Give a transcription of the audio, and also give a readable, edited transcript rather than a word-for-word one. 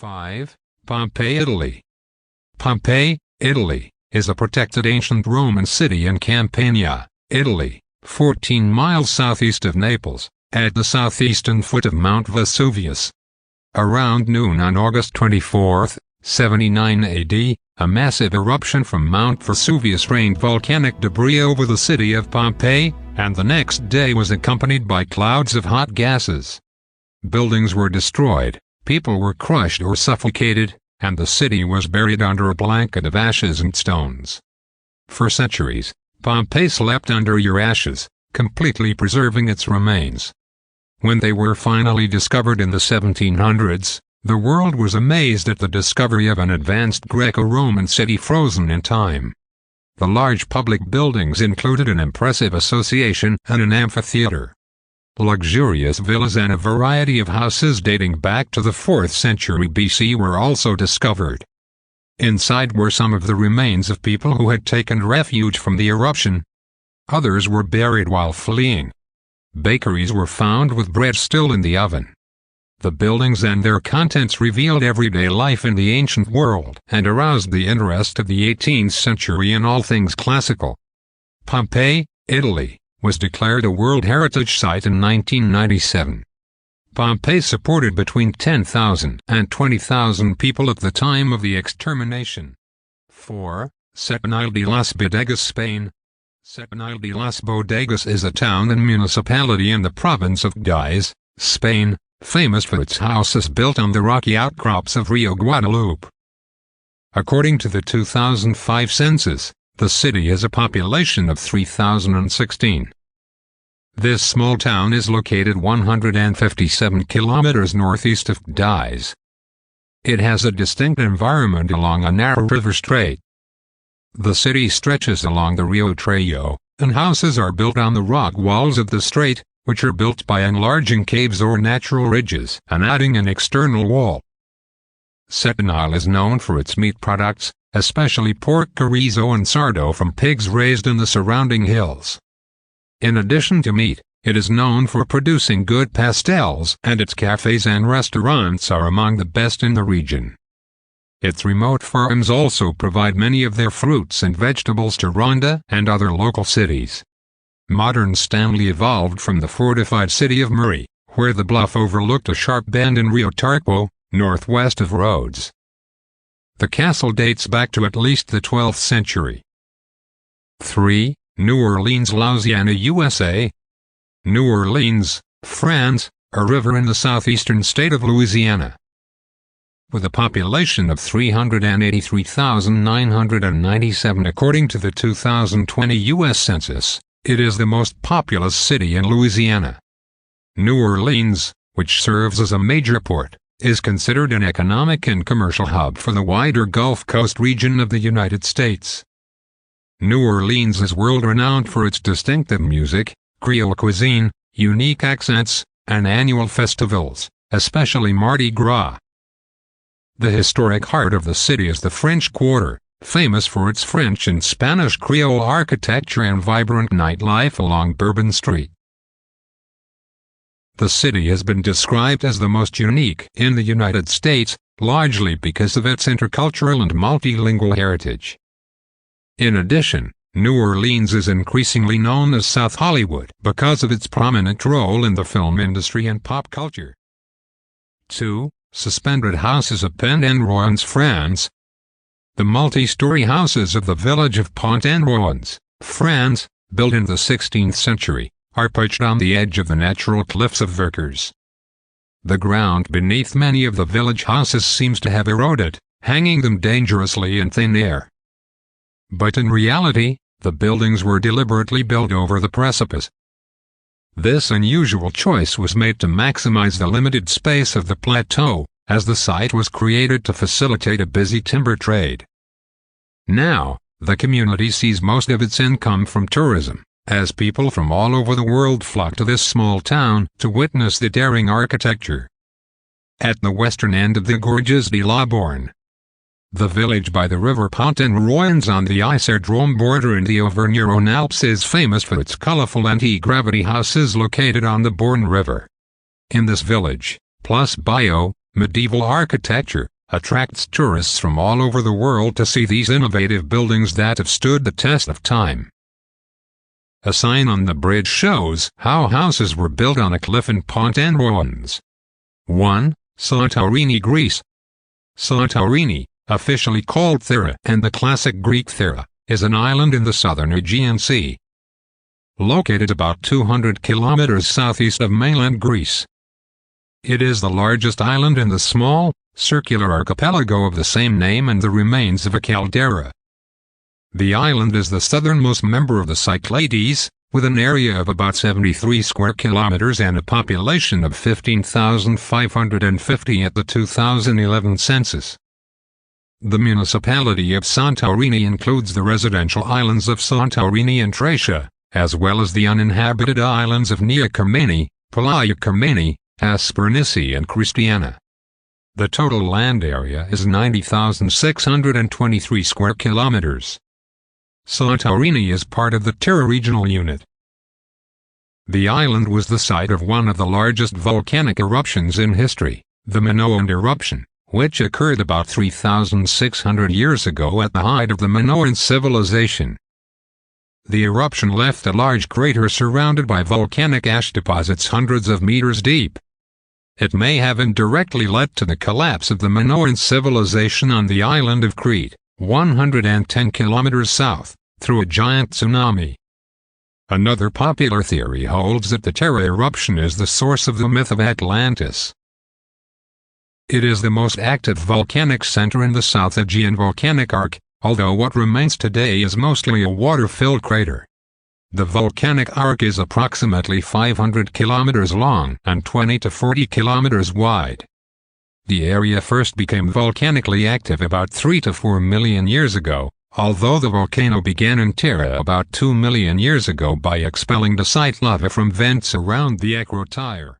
5. Pompeii, Italy. Pompeii, Italy, is a protected ancient Roman city in Campania, Italy, 14 miles southeast of Naples, at the southeastern foot of Mount Vesuvius. Around noon on August 24, 79 AD, a massive eruption from Mount Vesuvius rained volcanic debris over the city of Pompeii, and the next day was accompanied by clouds of hot gases. Buildings were destroyed, people were crushed or suffocated, and the city was buried under a blanket of ashes and stones. For centuries, Pompeii slept under your ashes, completely preserving its remains. When they were finally discovered in the 1700s, the world was amazed at the discovery of an advanced Greco-Roman city frozen in time. The large public buildings included an impressive association and an amphitheater. Luxurious villas and a variety of houses dating back to the 4th century BC were also discovered. Inside were some of the remains of people who had taken refuge from the eruption. Others were buried while fleeing. Bakeries were found with bread still in the oven. The buildings and their contents revealed everyday life in the ancient world and aroused the interest of the 18th century in all things classical. Pompeii, Italy, was declared a World Heritage Site in 1997. Pompeii supported between 10,000 and 20,000 people at the time of the extermination. 4. Santorini de las Bodegas, Spain. Santorini de las Bodegas is a town and municipality in the province of Bodegas, Spain, famous for its houses built on the rocky outcrops of Rio Guadalupe. According to the 2005 census, the city has a population of 3,016. This small town is located 157 kilometers northeast of Bodegas. It has a distinct environment along a narrow river strait. The city stretches along the Rio Trayo, and houses are built on the rock walls of the strait, which are built by enlarging caves or natural ridges and adding an external wall. Santorini is known for its meat products, especially pork chorizo and sardo from pigs raised in the surrounding hills. In addition to meat, it is known for producing good pastels, and its cafes and restaurants are among the best in the region. Its remote farms also provide many of their fruits and vegetables to Ronda and other local cities. Modern Stanley evolved from the fortified city of Murray, where the bluff overlooked a sharp bend in Rio Tarquo, northwest of Rhodes. The castle dates back to at least the 12th century. 3. New Orleans, Louisiana, USA. New Orleans, France, a river in the southeastern state of Louisiana. With a population of 383,997 according to the 2020 U.S. Census, it is the most populous city in Louisiana. New Orleans, which serves as a major port, is considered an economic and commercial hub for the wider Gulf Coast region of the United States. New Orleans is world-renowned for its distinctive music, Creole cuisine, unique accents, and annual festivals, especially Mardi Gras. The historic heart of the city is the French Quarter, famous for its French and Spanish Creole architecture and vibrant nightlife along Bourbon Street. The city has been described as the most unique in the United States, largely because of its intercultural and multilingual heritage. In addition, New Orleans is increasingly known as South Hollywood because of its prominent role in the film industry and pop culture. 2. Suspended houses of Pontarlier France. The multi-story houses of the village of Pontarlier France, built in the 16th century, are perched on the edge of the natural cliffs of Vercors. The ground beneath many of the village houses seems to have eroded, hanging them dangerously in thin air. But in reality, the buildings were deliberately built over the precipice. This unusual choice was made to maximize the limited space of the plateau, as the site was created to facilitate a busy timber trade. Now, the community sees most of its income from tourism, as people from all over the world flock to this small town to witness the daring architecture. At the western end of the Gorges de la Borne, the village by the river Pontarlier on the Isère-Drôme border in the Auvergne-Rhône-Alpes is famous for its colorful anti-gravity houses located on the Borne River. In this village, plus medieval architecture, attracts tourists from all over the world to see these innovative buildings that have stood the test of time. A sign on the bridge shows how houses were built on a cliff in Pontarlier. 1. Santorini, Greece. Santorini, officially called Thera and the classic Greek Thera, is an island in the southern Aegean Sea, located about 200 kilometers southeast of mainland Greece. It is the largest island in the small, circular archipelago of the same name and the remains of a caldera. The island is the southernmost member of the Cyclades, with an area of about 73 square kilometers and a population of 15,550 at the 2011 census. The municipality of Santorini includes the residential islands of Santorini and Thracia, as well as the uninhabited islands of Nea Kermani, Palaya Kermani, Aspernici and Christiana. The total land area is 90,623 square kilometers. Santorini is part of the Thera regional unit. The island was the site of one of the largest volcanic eruptions in history, the Minoan eruption, which occurred about 3,600 years ago at the height of the Minoan civilization. The eruption left a large crater surrounded by volcanic ash deposits hundreds of meters deep. It may have indirectly led to the collapse of the Minoan civilization on the island of Crete, 110 kilometers south, through a giant tsunami. Another popular theory holds that the Thera eruption is the source of the myth of Atlantis. It is the most active volcanic center in the South Aegean volcanic arc, although what remains today is mostly a water-filled crater. The volcanic arc is approximately 500 kilometers long and 20 to 40 kilometers wide. The area first became volcanically active about 3 to 4 million years ago, although the volcano began in Thera about 2 million years ago by expelling dacite lava from vents around the acrotire.